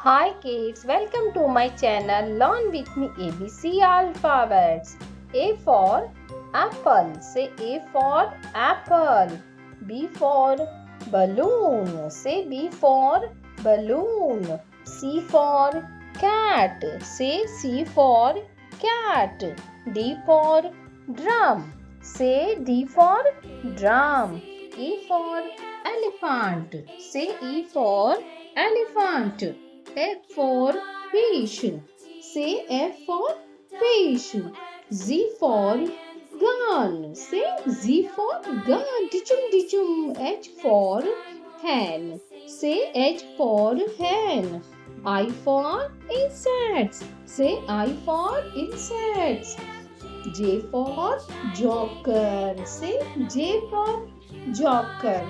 Hi kids, welcome to my channel. Learn with me ABC alphabets. A for apple. Say A for apple. B for balloon. Say B for balloon. C for cat. Say C for cat. D for drum. Say D for drum. E for elephant. Say E for elephant. F for fish. Say F for fish. Z for gun. Say Z for gun. Dichum dichum. H for hen. Say H for hen. I for insects. Say I for insects. J for joker. Say J for joker.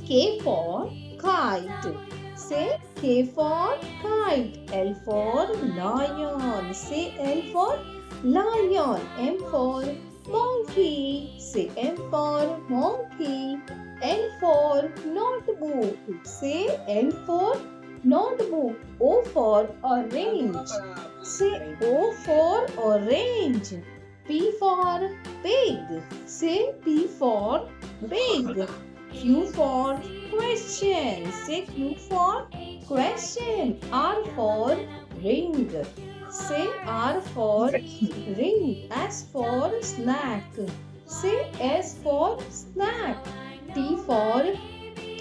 K for kite. Say K for kite. L for lion. Say L for lion. M for monkey. Say M for monkey. N for notebook. Say N for notebook. O for orange. Say O for orange. P for pig. Say P for pig. Q for question. Say Q for question. R for ring. Say R for ring. S for snack. Say S for snack. T for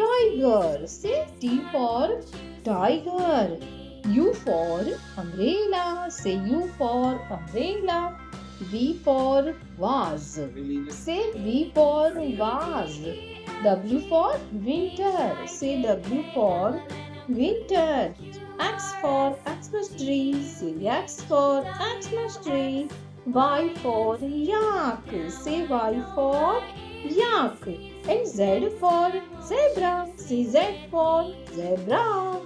tiger. Say T for tiger. U for umbrella. Say U for umbrella. V for vase. Say V for vase. W for winter. Say W for winter. X for Xmas tree. Say X for Xmas tree. Y for yak. Say Y for yak. And Z for zebra. Say Z for zebra.